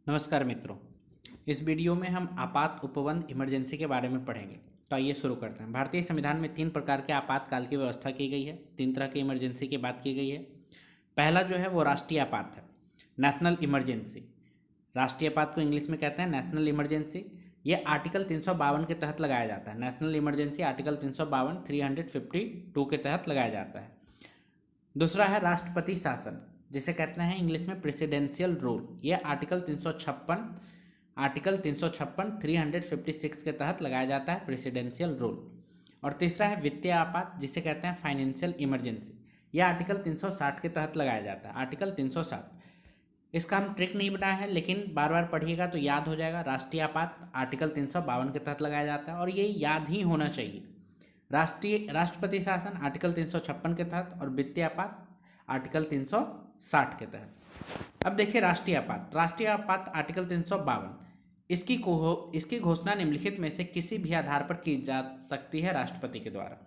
नमस्कार मित्रों। इस वीडियो में हम आपात उपबंध इमरजेंसी के बारे में पढ़ेंगे। तो आइए शुरू करते हैं। भारतीय संविधान में 3 प्रकार के आपातकाल की व्यवस्था की गई है। 3 तरह की इमरजेंसी की बात की गई है। पहला जो है वो राष्ट्रीय आपात है, नेशनल इमरजेंसी। राष्ट्रीय आपात को इंग्लिश में कहते हैं नेशनल इमरजेंसी। ये आर्टिकल 352 के तहत लगाया जाता है। नेशनल इमरजेंसी आर्टिकल 352 352 के तहत लगाया जाता है। दूसरा है राष्ट्रपति शासन, जिसे कहते हैं इंग्लिश में प्रेसिडेंशियल रूल। यह आर्टिकल 356 356 के तहत लगाया जाता है, प्रेसिडेंशियल रूल। और तीसरा है वित्तीय आपात, जिसे कहते हैं फाइनेंशियल इमरजेंसी। यह आर्टिकल 360 के तहत लगाया जाता है, आर्टिकल 360। इसका हम ट्रिक नहीं बनाया है, लेकिन बार बार पढ़िएगा तो याद हो जाएगा। राष्ट्रीय आपात आर्टिकल 352 के तहत लगाया जाता है और ये याद ही होना चाहिए। राष्ट्रपति शासन आर्टिकल 356 के तहत और वित्तीय आपात आर्टिकल 360 के तहत। अब देखिए राष्ट्रीय आपात आर्टिकल 352। इसकी घोषणा निम्नलिखित में से किसी भी आधार पर की जा सकती है राष्ट्रपति के द्वारा।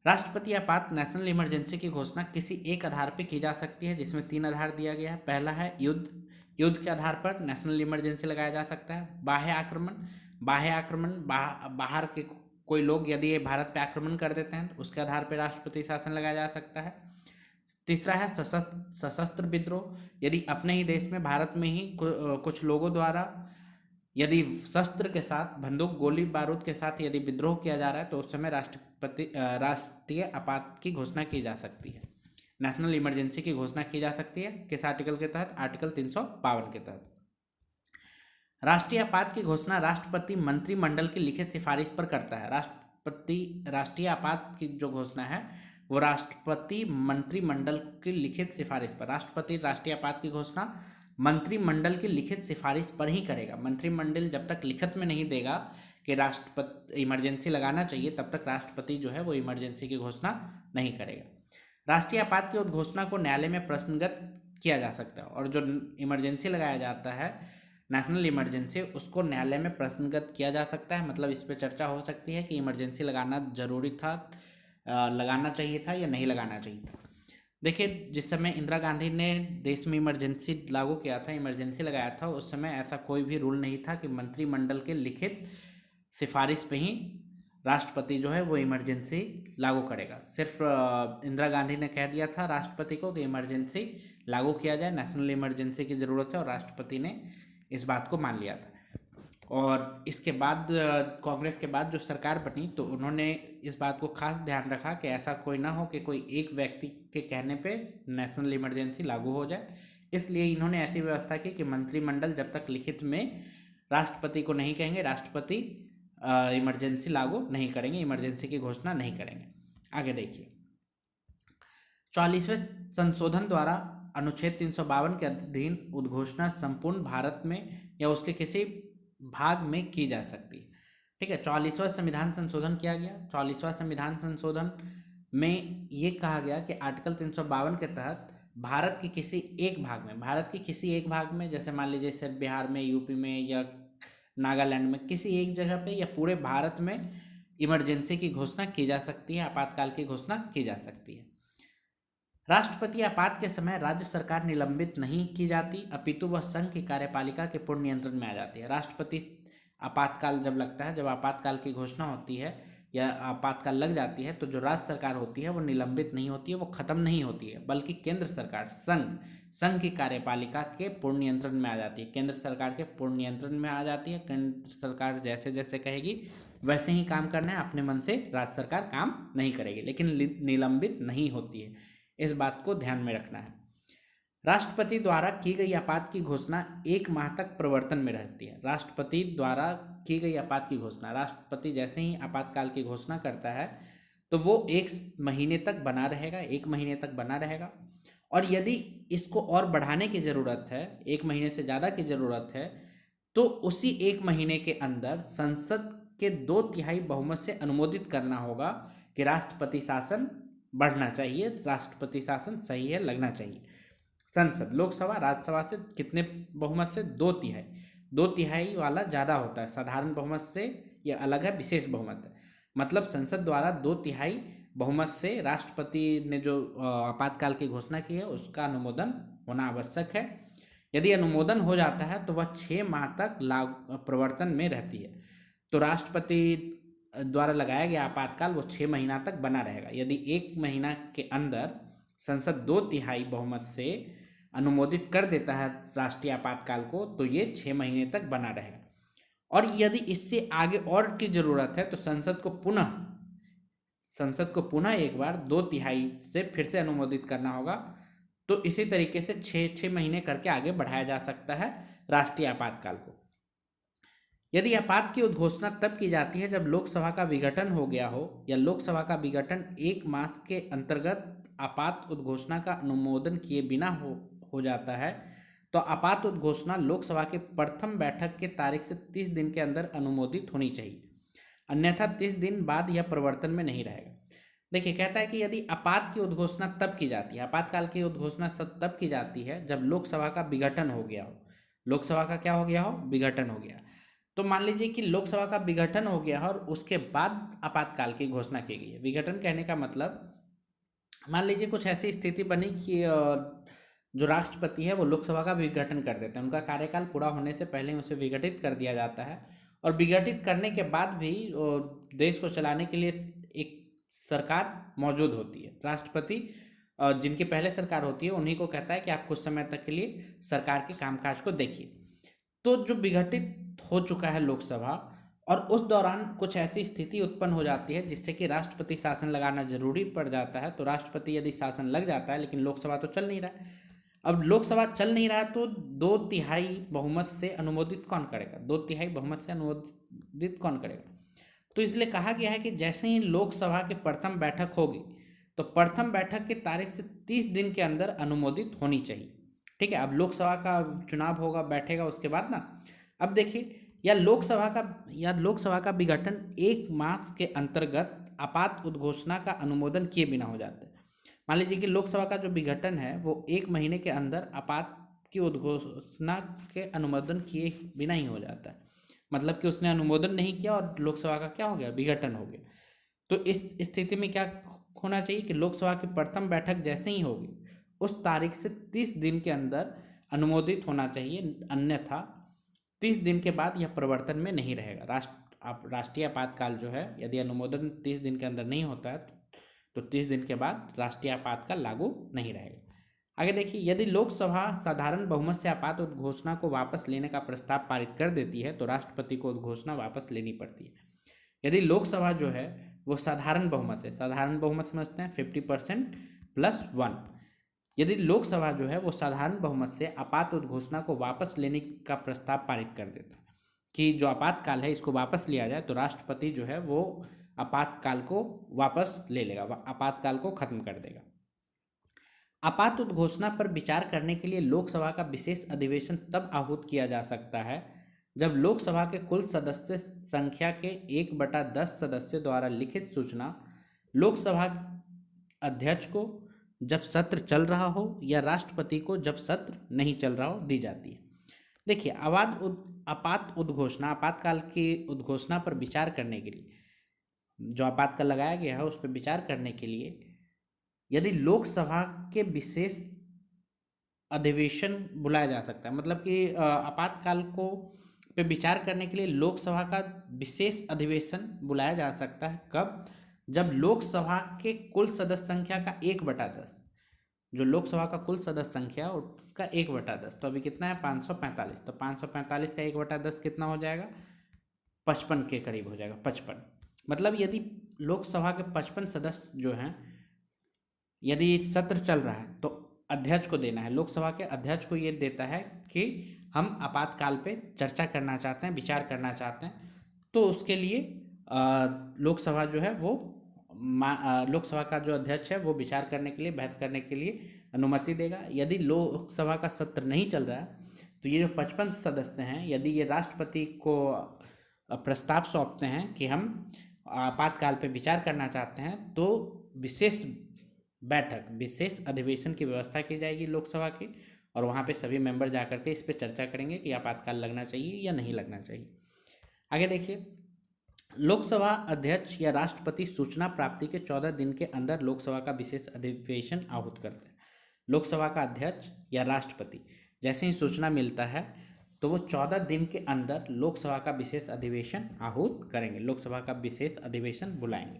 राष्ट्रपति आपात नेशनल इमरजेंसी की घोषणा किसी एक आधार पर की जा सकती है, जिसमें 3 आधार दिया गया है। पहला है युद्ध के आधार पर नेशनल इमरजेंसी लगाया जा सकता है। बाह्य आक्रमण, बाहर के कोई लोग यदि भारत पे आक्रमण कर देते हैं तो उसके आधार पर राष्ट्रपति शासन लगाया जा सकता है। तीसरा है सशस्त्र विद्रोह। यदि अपने ही देश में, भारत में ही कुछ लोगों द्वारा यदि शस्त्र के साथ, बंदूक गोली बारूद के साथ यदि विद्रोह किया जा रहा है तो उस समय राष्ट्रीय आपात की घोषणा की जा सकती है। नेशनल इमरजेंसी की घोषणा की जा सकती है किस आर्टिकल के तहत? आर्टिकल 352 के तहत। राष्ट्रीय आपात की घोषणा राष्ट्रपति मंत्रिमंडल की लिखित सिफारिश पर करता है। राष्ट्रीय आपात की जो घोषणा है वो राष्ट्रपति मंत्रिमंडल की लिखित सिफारिश पर, राष्ट्रपति राष्ट्रीय आपात की घोषणा मंत्रिमंडल की लिखित सिफारिश पर ही करेगा। मंत्रिमंडल जब तक लिखित में नहीं देगा कि राष्ट्रपति इमरजेंसी लगाना चाहिए, तब तक राष्ट्रपति जो है वो इमरजेंसी की घोषणा नहीं करेगा। राष्ट्रीय आपात की उद्घोषणा को न्यायालय में प्रश्नगत किया जा सकता है, और जो इमरजेंसी लगाया जाता है नेशनल इमरजेंसी, उसको न्यायालय में प्रश्नगत किया जा सकता है। मतलब इस पर चर्चा हो सकती है कि इमरजेंसी लगाना जरूरी था, लगाना चाहिए था या नहीं लगाना चाहिए था। देखिए, जिस समय इंदिरा गांधी ने देश में इमरजेंसी लागू किया था, इमरजेंसी लगाया था, उस समय ऐसा कोई भी रूल नहीं था कि मंत्रिमंडल के लिखित सिफारिश पे ही राष्ट्रपति जो है वो इमरजेंसी लागू करेगा। सिर्फ इंदिरा गांधी ने कह दिया था राष्ट्रपति को कि इमरजेंसी लागू किया जाए, नेशनल इमरजेंसी की ज़रूरत है, और राष्ट्रपति ने इस बात को मान लिया था। और इसके बाद कांग्रेस के बाद जो सरकार बनी तो उन्होंने इस बात को खास ध्यान रखा कि ऐसा कोई ना हो कि कोई एक व्यक्ति के कहने पे नेशनल इमरजेंसी लागू हो जाए। इसलिए इन्होंने ऐसी व्यवस्था की कि मंत्रिमंडल जब तक लिखित में राष्ट्रपति को नहीं कहेंगे, राष्ट्रपति इमरजेंसी लागू नहीं करेंगे, इमरजेंसी की घोषणा नहीं करेंगे। आगे देखिए, 44वें संशोधन द्वारा अनुच्छेद 352 के अधीन उद्घोषणा संपूर्ण भारत में या उसके किसी भाग में की जा सकती है। ठीक है, 44वां संविधान संशोधन किया गया। 44वां संविधान संशोधन में ये कहा गया कि आर्टिकल 352 के तहत भारत के किसी एक भाग में, जैसे मान लीजिए सिर्फ बिहार में, यूपी में या नागालैंड में, किसी एक जगह पे या पूरे भारत में इमरजेंसी की घोषणा की जा सकती है, आपातकाल की घोषणा की जा सकती है। राष्ट्रपति आपात के समय राज्य सरकार निलंबित नहीं की जाती, अपितु वह संघ की कार्यपालिका के पूर्ण नियंत्रण में आ जाती है। राष्ट्रपति आपातकाल जब लगता है, जब आपातकाल की घोषणा होती है या आपातकाल लग जाती है, तो जो राज्य सरकार होती है वो निलंबित नहीं होती है, वो खत्म नहीं होती है, बल्कि केंद्र सरकार, संघ की कार्यपालिका के पूर्ण नियंत्रण में आ जाती है। केंद्र सरकार के पूर्ण नियंत्रण में आ जाती है। केंद्र सरकार जैसे जैसे कहेगी वैसे ही काम करना है, अपने मन से राज्य सरकार काम नहीं करेगी, लेकिन निलंबित नहीं होती है। इस बात को ध्यान में रखना है। राष्ट्रपति द्वारा की गई आपात की घोषणा 1 माह तक प्रवर्तन में रहती है। राष्ट्रपति द्वारा की गई आपात की घोषणा, राष्ट्रपति जैसे ही आपातकाल की घोषणा करता है तो वो 1 महीने तक बना रहेगा, 1 महीने तक बना रहेगा। और यदि इसको और बढ़ाने की ज़रूरत है, 1 महीने से ज़्यादा की ज़रूरत है, तो उसी 1 महीने के अंदर संसद के 2/3 बहुमत से अनुमोदित करना होगा कि राष्ट्रपति शासन बढ़ना चाहिए, राष्ट्रपति शासन सही है, लगना चाहिए। संसद, लोकसभा, राज्यसभा से कितने बहुमत से? 2/3। 2/3 वाला ज़्यादा होता है, साधारण बहुमत से यह अलग है, विशेष बहुमत है। मतलब संसद द्वारा 2/3 बहुमत से राष्ट्रपति ने जो आपातकाल की घोषणा की है उसका अनुमोदन होना आवश्यक है। यदि अनुमोदन हो जाता है तो वह 6 माह तक प्रवर्तन में रहती है। तो राष्ट्रपति द्वारा लगाया गया आपातकाल वो 6 महीना तक बना रहेगा। यदि 1 महीना के अंदर संसद 2/3 बहुमत से अनुमोदित कर देता है राष्ट्रीय आपातकाल को, तो ये 6 महीने तक बना रहेगा। और यदि इससे आगे और की जरूरत है तो संसद को पुनः एक बार 2/3 से फिर से अनुमोदित करना होगा। तो इसी तरीके से 6 महीने करके आगे बढ़ाया जा सकता है राष्ट्रीय आपातकाल को। यदि आपात की उद्घोषणा तब की जाती है जब लोकसभा का विघटन हो गया हो या लोकसभा का विघटन 1 माह के अंतर्गत आपात उद्घोषणा का अनुमोदन किए बिना हो जाता है, तो आपात उद्घोषणा लोकसभा के प्रथम बैठक के तारीख से 30 दिन के अंदर अनुमोदित होनी चाहिए, अन्यथा 30 दिन बाद यह प्रवर्तन में नहीं रहेगा। देखिए, कहता है कि यदि आपात की उद्घोषणा तब की जाती है, आपातकाल की उद्घोषणा तब की जाती है जब लोकसभा का विघटन हो गया हो। लोकसभा का क्या हो गया हो? विघटन हो गया। तो मान लीजिए कि लोकसभा का विघटन हो गया और उसके बाद आपातकाल की घोषणा की गई है। विघटन कहने का मतलब, मान लीजिए कुछ ऐसी स्थिति बनी कि जो राष्ट्रपति है वो लोकसभा का विघटन कर देते हैं, उनका कार्यकाल पूरा होने से पहले उसे विघटित कर दिया जाता है, और विघटित करने के बाद भी देश को चलाने के लिए एक सरकार मौजूद होती है। राष्ट्रपति जिनकी पहले सरकार होती है उन्हीं को कहता है कि आप कुछ समय तक के लिए सरकार के कामकाज को देखिए। तो जो विघटित हो चुका है लोकसभा, और उस दौरान कुछ ऐसी स्थिति उत्पन्न हो जाती है जिससे कि राष्ट्रपति शासन लगाना जरूरी पड़ जाता है। तो राष्ट्रपति यदि शासन लग जाता है लेकिन लोकसभा तो चल नहीं रहा है, अब लोकसभा चल नहीं रहा है, तो 2/3 बहुमत से अनुमोदित कौन करेगा? 2/3 बहुमत से अनुमोदित कौन करेगा? तो इसलिए कहा गया है कि जैसे ही लोकसभा की प्रथम बैठक होगी तो प्रथम बैठक की तारीख से 30 दिन के अंदर अनुमोदित होनी चाहिए। ठीक है, अब लोकसभा का चुनाव होगा, बैठेगा उसके बाद ना। अब देखिए, या लोकसभा का विघटन 1 माह के अंतर्गत आपात उद्घोषणा का अनुमोदन किए बिना हो जाता है। मान लीजिए कि लोकसभा का जो विघटन है वो 1 महीने के अंदर आपात की उद्घोषणा के अनुमोदन किए बिना ही हो जाता है, मतलब कि उसने अनुमोदन नहीं किया और लोकसभा का क्या हो गया? विघटन हो गया। तो इस स्थिति में क्या होना चाहिए कि लोकसभा की प्रथम बैठक जैसे ही होगी उस तारीख से 30 दिन के अंदर अनुमोदित होना चाहिए, अन्यथा 30 दिन के बाद यह प्रवर्तन में नहीं रहेगा। राष्ट्रीय आपातकाल जो है, यदि अनुमोदन 30 दिन के अंदर नहीं होता है तो 30 दिन के बाद राष्ट्रीय आपातकाल लागू नहीं रहेगा। आगे देखिए, यदि लोकसभा साधारण बहुमत से आपात उद्घोषणा को वापस लेने का प्रस्ताव पारित कर देती है तो राष्ट्रपति को उद्घोषणा वापस लेनी पड़ती है। यदि लोकसभा जो है वो साधारण बहुमत समझते हैं 50% + 1। यदि लोकसभा जो है वो साधारण बहुमत से आपात उद्घोषणा को वापस लेने का प्रस्ताव पारित कर देता है कि जो आपातकाल है इसको वापस लिया जाए, तो राष्ट्रपति जो है वो आपातकाल को वापस ले लेगा, आपातकाल को खत्म कर देगा। आपात उद्घोषणा पर विचार करने के लिए लोकसभा का विशेष अधिवेशन तब आहूत किया जा सकता है जब लोकसभा के कुल सदस्य संख्या के 1/10 सदस्यों द्वारा लिखित सूचना लोकसभा अध्यक्ष को जब सत्र चल रहा हो या राष्ट्रपति को जब सत्र नहीं चल रहा हो दी जाती है। देखिए, आपातकाल की उद्घोषणा पर विचार करने के लिए, जो आपातकाल लगाया गया है उस पर विचार करने के लिए यदि लोकसभा के विशेष अधिवेशन बुलाया जा सकता है, मतलब कि आपातकाल को पे विचार करने के लिए लोकसभा का विशेष अधिवेशन बुलाया जा सकता है। कब? जब लोकसभा के कुल सदस्य संख्या का 1/10, जो लोकसभा का कुल सदस्य संख्या उसका 1/10, तो अभी कितना है? 545। तो 545 का 1/10 कितना हो जाएगा? 55 के करीब हो जाएगा, 55। मतलब यदि लोकसभा के 55 सदस्य जो हैं, यदि सत्र चल रहा है तो अध्यक्ष को देना है, लोकसभा के अध्यक्ष को ये देता है कि हम आपातकाल पे चर्चा करना चाहते हैं, विचार करना चाहते हैं, तो उसके लिए लोकसभा जो है वो लोकसभा का जो अध्यक्ष है वो विचार करने के लिए, बहस करने के लिए अनुमति देगा। यदि लोकसभा का सत्र नहीं चल रहा है तो ये जो 55 सदस्य हैं, यदि ये राष्ट्रपति को प्रस्ताव सौंपते हैं कि हम आपातकाल पे विचार करना चाहते हैं, तो विशेष बैठक, विशेष अधिवेशन की व्यवस्था की जाएगी लोकसभा की, और वहाँ पे सभी मेंबर जाकर के इस पे चर्चा करेंगे कि आपातकाल लगना चाहिए या नहीं लगना चाहिए। आगे देखिए, लोकसभा अध्यक्ष या राष्ट्रपति सूचना प्राप्ति के 14 दिन के अंदर लोकसभा का विशेष अधिवेशन आहूत करते हैं। लोकसभा का अध्यक्ष या राष्ट्रपति जैसे ही सूचना मिलता है तो वो 14 दिन के अंदर लोकसभा का विशेष अधिवेशन आहूत करेंगे, लोकसभा का विशेष अधिवेशन बुलाएंगे।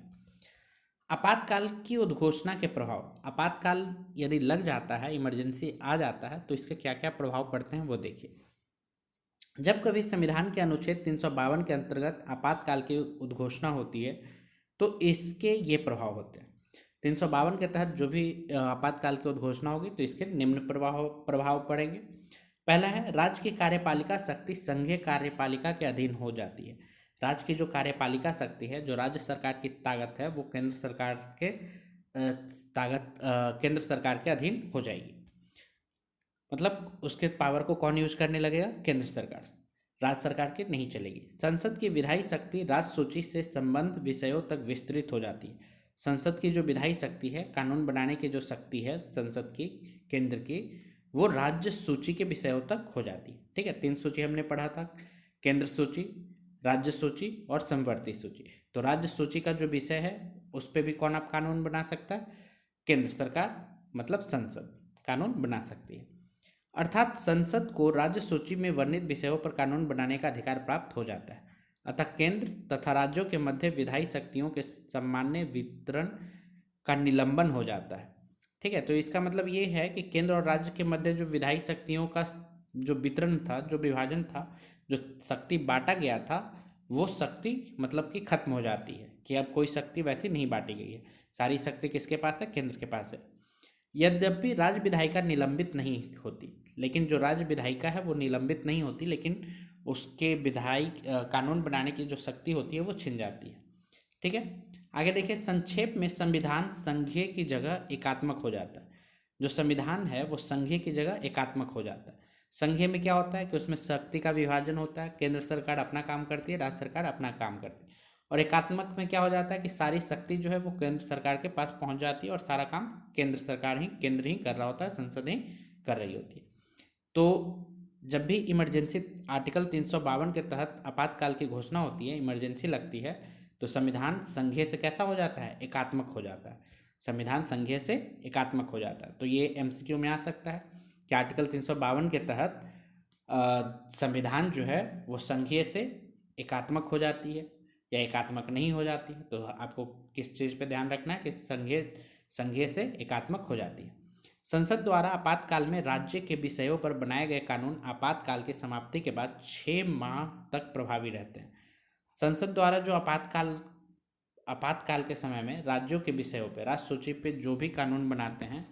आपातकाल की उद्घोषणा के प्रभाव, आपातकाल यदि लग जाता है, इमरजेंसी आ जाता है, तो इसके क्या क्या प्रभाव पड़ते हैं वो देखिए। जब कभी संविधान के अनुच्छेद 352 के अंतर्गत आपातकाल की उद्घोषणा होती है तो इसके ये प्रभाव होते हैं। 352 के तहत जो भी आपातकाल की उद्घोषणा होगी तो इसके निम्न प्रभाव पड़ेंगे। पहला है, राज्य की कार्यपालिका शक्ति संघीय कार्यपालिका के अधीन हो जाती है। राज्य की जो कार्यपालिका शक्ति है, जो राज्य सरकार की ताकत है, वो केंद्र सरकार के अधीन हो जाएगी। मतलब उसके पावर को कौन यूज करने लगेगा? केंद्र सरकार, राज्य सरकार की नहीं चलेगी। संसद की विधायी शक्ति राज्य सूची से संबंध विषयों तक विस्तृत हो जाती है। संसद की जो विधायी शक्ति है, कानून बनाने की जो शक्ति है संसद की, केंद्र की, वो राज्य सूची के विषयों तक हो जाती है। ठीक है, 3 सूची हमने पढ़ा था, केंद्र सूची, राज्य सूची और समवर्ती सूची। तो राज्य सूची का जो विषय है उस पर भी कौन आप कानून बना सकता है? केंद्र सरकार, मतलब संसद कानून बना सकती है। अर्थात संसद को राज्य सूची में वर्णित विषयों पर कानून बनाने का अधिकार प्राप्त हो जाता है। अतः केंद्र तथा राज्यों के मध्य विधायी शक्तियों के सामान्य वितरण का निलंबन हो जाता है। ठीक है, तो इसका मतलब ये है कि केंद्र और राज्य के मध्य जो विधायी शक्तियों का जो वितरण था, जो विभाजन था, जो शक्ति बांटा गया था, वो शक्ति मतलब कि खत्म हो जाती है, कि अब कोई शक्ति वैसी नहीं बांटी गई है, सारी शक्ति किसके पास है? केंद्र के पास है। यद्यपि राज्य विधायिका निलंबित नहीं होती, लेकिन जो राज्य विधायिका है वो निलंबित नहीं होती, लेकिन उसके विधायी कानून बनाने की जो शक्ति होती है वो छिन जाती है। ठीक है, आगे देखिए, संक्षेप में संविधान संघीय की जगह एकात्मक हो जाता है। जो संविधान है वो संघीय की जगह एकात्मक हो जाता है। संघीय में क्या होता है कि उसमें शक्ति का विभाजन होता है, केंद्र सरकार अपना काम करती है, राज्य सरकार अपना काम करती है। और एकात्मक में क्या हो जाता है कि सारी शक्ति जो है वो केंद्र सरकार के पास पहुंच जाती है और सारा काम केंद्र ही कर रहा होता है, संसद ही कर रही होती है। तो जब भी इमरजेंसी आर्टिकल 352 के तहत आपातकाल की घोषणा होती है, इमरजेंसी लगती है, तो संविधान संघीय से कैसा हो जाता है? एकात्मक हो जाता है। संविधान संघीय से एकात्मक हो जाता है। तो ये MCQ में आ सकता है कि आर्टिकल 352 के तहत संविधान जो है वो संघीय से एकात्मक हो जाती है या एकात्मक नहीं हो जाती है। तो आपको किस चीज़ पे ध्यान रखना है कि संघीय से एकात्मक हो जाती है। संसद द्वारा आपातकाल में राज्य के विषयों पर बनाए गए कानून आपातकाल की समाप्ति के बाद 6 माह तक प्रभावी रहते हैं। संसद द्वारा जो आपातकाल के समय में राज्यों के विषयों पर, राज्य सूची पे जो भी कानून बनाते हैं,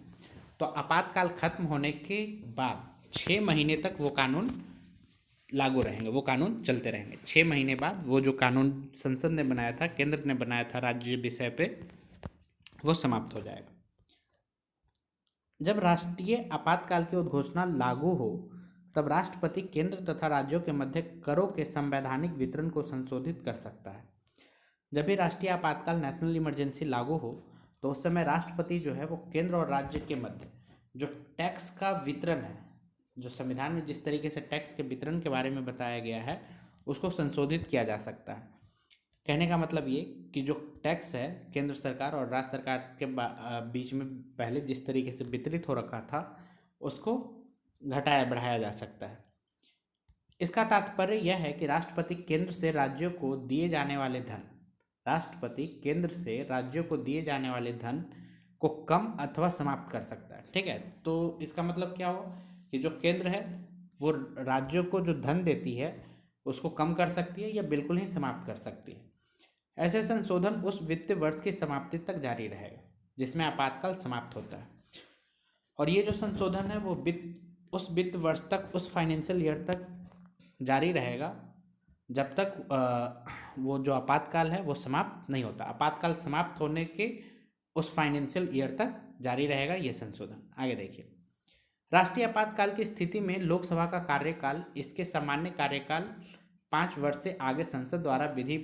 तो आपातकाल खत्म होने के बाद 6 महीने तक वो कानून लागू रहेंगे, वो कानून चलते रहेंगे। 6 महीने बाद वो जो कानून संसद ने बनाया था, केंद्र ने बनाया था राज्य विषय पे, वो समाप्त हो जाएगा। जब राष्ट्रीय आपातकाल की उद्घोषणा लागू हो तब राष्ट्रपति केंद्र तथा राज्यों के मध्य करों के संवैधानिक वितरण को संशोधित कर सकता है। जब भी राष्ट्रीय आपातकाल, नेशनल इमरजेंसी लागू हो तो उस समय राष्ट्रपति जो है वो केंद्र और राज्य के मध्य जो टैक्स का वितरण है, जो संविधान में जिस तरीके से टैक्स के वितरण के बारे में बताया गया है, उसको संशोधित किया जा सकता है। कहने का मतलब ये कि जो टैक्स है केंद्र सरकार और राज्य सरकार के बीच में पहले जिस तरीके से वितरित हो रखा था, उसको घटाया बढ़ाया जा सकता है। इसका तात्पर्य यह है कि राष्ट्रपति केंद्र से राज्यों को दिए जाने वाले धन को कम अथवा समाप्त कर सकता है। ठीक है, तो इसका मतलब क्या हो कि जो केंद्र है वो राज्यों को जो धन देती है उसको कम कर सकती है या बिल्कुल ही समाप्त कर सकती है। ऐसे संशोधन उस वित्तीय वर्ष की समाप्ति तक जारी रहेगा जिसमें आपातकाल समाप्त होता है। और ये जो संशोधन है वो उस वित्त वर्ष तक, उस फाइनेंशियल ईयर तक जारी रहेगा जब तक वो जो आपातकाल है वो समाप्त नहीं होता। आपातकाल समाप्त होने के उस फाइनेंशियल ईयर तक जारी रहेगा ये संशोधन। आगे देखिए, राष्ट्रीय आपातकाल की स्थिति में लोकसभा का कार्यकाल इसके सामान्य कार्यकाल 5 वर्ष से आगे संसद द्वारा विधि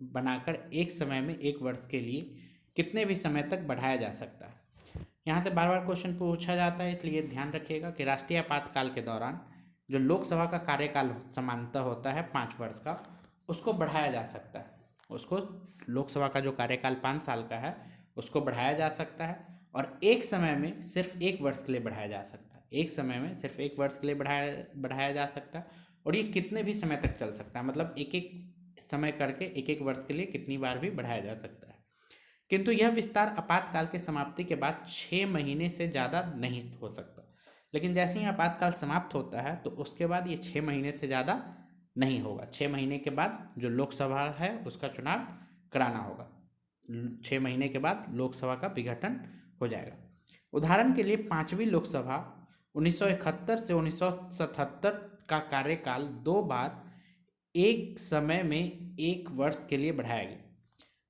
बनाकर एक समय में 1 वर्ष के लिए कितने भी समय तक बढ़ाया जा सकता है। यहाँ से बार बार क्वेश्चन पूछा जाता है, इसलिए ध्यान रखिएगा कि राष्ट्रीय आपातकाल के दौरान जो लोकसभा का कार्यकाल सामान्यतः होता है 5 वर्ष का, उसको बढ़ाया जा सकता है। उसको लोकसभा का जो कार्यकाल 5 साल का है उसको बढ़ाया जा सकता है और एक समय में सिर्फ 1 वर्ष के लिए बढ़ाया जा सकता है। एक समय में सिर्फ एक वर्ष के लिए बढ़ाया जा सकता है, और ये कितने भी समय तक चल सकता है, मतलब एक एक समय करके एक एक वर्ष के लिए कितनी बार भी बढ़ाया जा सकता है। किंतु यह विस्तार आपातकाल के समाप्ति के बाद 6 महीने से ज़्यादा नहीं हो सकता। लेकिन जैसे ही आपातकाल समाप्त होता है तो उसके बाद ये 6 महीने से ज़्यादा नहीं होगा। 6 महीने के बाद जो लोकसभा है उसका चुनाव कराना होगा। 6 महीने के बाद लोकसभा का विघटन हो जाएगा। उदाहरण के लिए 5वीं लोकसभा 1971 से 1977 का कार्यकाल 2 बार एक समय में एक वर्ष के लिए बढ़ाया गया।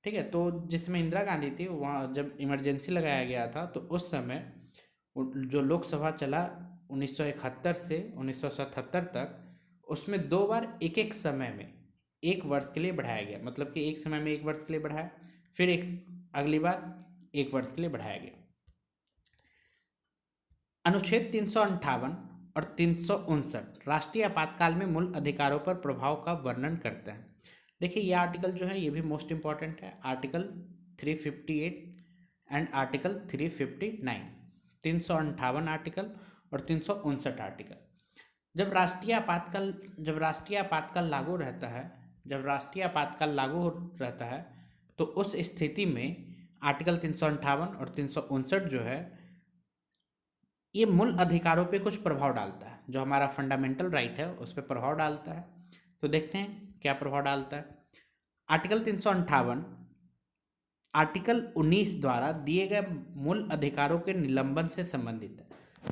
ठीक है, तो जिसमें इंदिरा गांधी थी वहाँ जब इमरजेंसी लगाया गया था तो उस समय जो लोकसभा चला 1971 से 1977 तक, उसमें 2 बार एक एक समय में एक वर्ष के लिए बढ़ाया गया। मतलब कि एक समय में एक वर्ष के लिए बढ़ाया, फिर एक अगली बार एक वर्ष के लिए बढ़ाया गया। अनुच्छेद 358 और 359 राष्ट्रीय आपातकाल में मूल अधिकारों पर प्रभाव का वर्णन करते हैं। देखिए ये आर्टिकल जो है ये भी मोस्ट इंपॉर्टेंट है, आर्टिकल 358 एंड आर्टिकल 359, 358 आर्टिकल और 359 आर्टिकल। जब राष्ट्रीय आपातकाल लागू रहता है तो उस स्थिति में आर्टिकल 358 और 359 जो है ये मूल अधिकारों पे कुछ प्रभाव डालता है, जो हमारा फंडामेंटल राइट है उस पर प्रभाव डालता है। तो देखते हैं क्या प्रभाव डालता है। आर्टिकल 358 आर्टिकल 19 द्वारा दिए गए मूल अधिकारों के निलंबन से संबंधित है।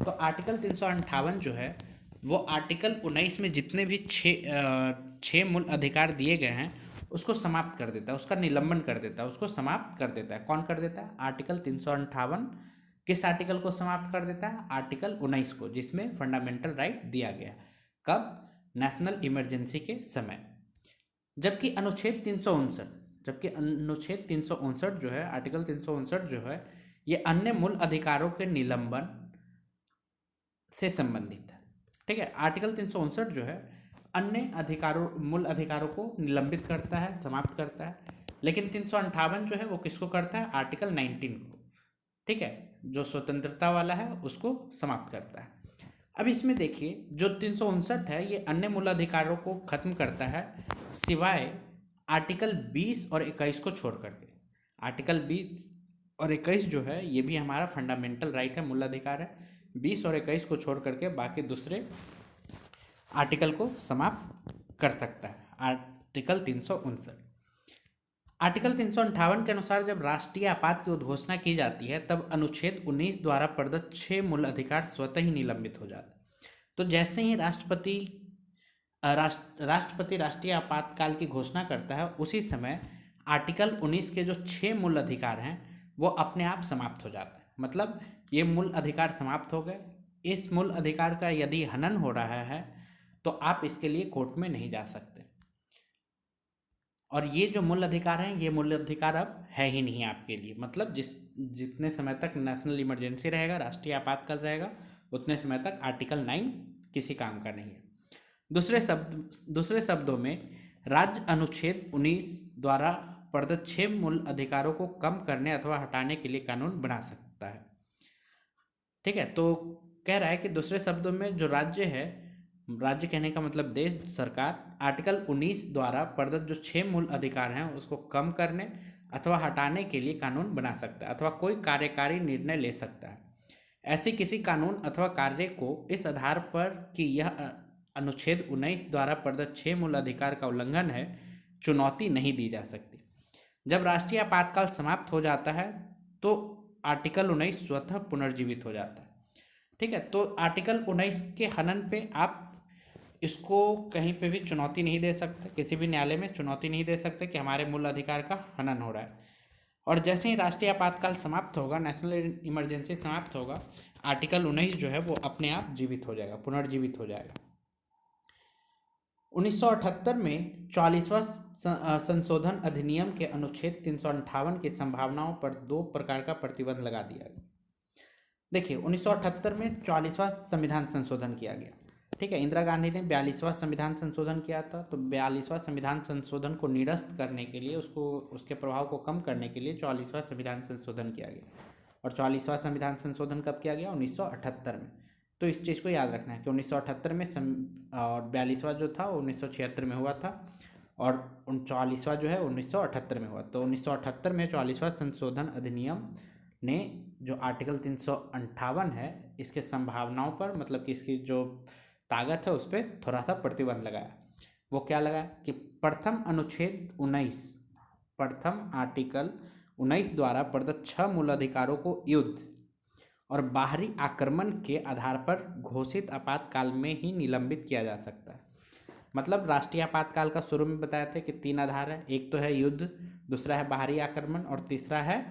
तो आर्टिकल 358 जो है वो आर्टिकल 19 में जितने भी छः मूल अधिकार दिए गए हैं उसको समाप्त कर देता है, उसका निलंबन कर देता है, उसको समाप्त कर देता है। कौन कर देता है? आर्टिकल 358 किस आर्टिकल को समाप्त कर देता है? आर्टिकल 19 को, जिसमें फंडामेंटल राइट दिया गया। कब? नेशनल इमरजेंसी के समय। जबकि अनुच्छेद 359 जो है, आर्टिकल 359 जो है ये अन्य मूल अधिकारों के निलंबन से संबंधित है। ठीक है, आर्टिकल 359 जो है अन्य मूल अधिकारों को निलंबित करता है, समाप्त करता है। लेकिन 358 जो है वो किसको करता है? आर्टिकल 19 को। ठीक है, जो स्वतंत्रता वाला है उसको समाप्त करता है। अब इसमें देखिए जो 359 है ये अन्य मूलाधिकारों को खत्म करता है सिवाय आर्टिकल 20 और 21 को छोड़ करके। आर्टिकल 20 और 21 जो है ये भी हमारा फंडामेंटल राइट है, मूलाधिकार है। 20 और 21 को छोड़ करके बाकी दूसरे आर्टिकल को समाप्त कर सकता है आर्टिकल 359। आर्टिकल 358 के अनुसार जब राष्ट्रीय आपात की उद्घोषणा की जाती है तब अनुच्छेद 19 द्वारा प्रदत्त 6 मूल अधिकार स्वतः ही निलंबित हो जाते हैं। तो जैसे ही राष्ट्रपति राष्ट्रीय आपातकाल की घोषणा करता है उसी समय आर्टिकल 19 के जो 6 मूल अधिकार हैं वो अपने आप समाप्त हो जाते हैं। मतलब ये मूल अधिकार समाप्त हो गए। इस मूल अधिकार का यदि हनन हो रहा है तो आप इसके लिए कोर्ट में नहीं जा सकते, और ये जो मूल अधिकार हैं ये मूल अधिकार अब है ही नहीं आपके लिए। मतलब जितने समय तक नेशनल इमरजेंसी रहेगा, राष्ट्रीय आपातकाल रहेगा, उतने समय तक आर्टिकल 9 किसी काम का नहीं है। दूसरे शब्दों में राज्य अनुच्छेद 19 द्वारा प्रदत्त 6 मूल अधिकारों को कम करने अथवा हटाने के लिए कानून बना सकता है। ठीक है, तो कह रहा है कि दूसरे शब्दों में जो राज्य है, राज्य कहने का मतलब देश, सरकार, आर्टिकल 19 द्वारा प्रदत्त जो 6 मूल अधिकार हैं उसको कम करने अथवा हटाने के लिए कानून बना सकता है अथवा कोई कार्यकारी निर्णय ले सकता है। ऐसे किसी कानून अथवा कार्य को इस आधार पर कि यह अनुच्छेद 19 द्वारा प्रदत्त 6 मूल अधिकार का उल्लंघन है चुनौती नहीं दी जा सकती। जब राष्ट्रीय आपातकाल समाप्त हो जाता है तो आर्टिकल 19 स्वतः पुनर्जीवित हो जाता है। ठीक है, तो आर्टिकल 19 के हनन पे आप इसको कहीं पे भी चुनौती नहीं दे सकते, किसी भी न्यायालय में चुनौती नहीं दे सकते कि हमारे मूल अधिकार का हनन हो रहा है। और जैसे ही राष्ट्रीय आपातकाल समाप्त होगा, नेशनल इमरजेंसी समाप्त होगा, आर्टिकल 19 जो है वो अपने आप जीवित हो जाएगा, पुनर्जीवित हो जाएगा। 1978 में 44वां संशोधन अधिनियम के अनुच्छेद 358 की संभावनाओं पर 2 प्रकार का प्रतिबंध लगा दिया गया। देखिए 1978 में 44वां संविधान संशोधन किया गया। ठीक है, इंदिरा गांधी ने 42वां संविधान संशोधन किया था। तो 42वां संविधान संशोधन को निरस्त करने के लिए, उसके प्रभाव को कम करने के लिए 44वां संविधान संशोधन किया गया। और 44वां संविधान संशोधन कब किया गया? 1978 में। तो इस चीज़ को याद रखना है कि 1978 में और 42वां जो था 1976 में हुआ था, और 44वां जो है 1978 में हुआ। तो 1978 में 44वां संशोधन अधिनियम ने जो आर्टिकल 358 है इसके संभावनाओं पर, मतलब कि इसकी जो ताकत है उस पर थोड़ा सा प्रतिबंध लगाया। वो क्या लगाया कि प्रथम अनुच्छेद 19, प्रथम आर्टिकल 19 द्वारा प्रदत्त 6 मूल अधिकारों को युद्ध और बाहरी आक्रमण के आधार पर घोषित आपातकाल में ही निलंबित किया जा सकता है। मतलब राष्ट्रीय आपातकाल का शुरू में बताया था कि 3 आधार है, एक तो है युद्ध, दूसरा है बाहरी आक्रमण और तीसरा है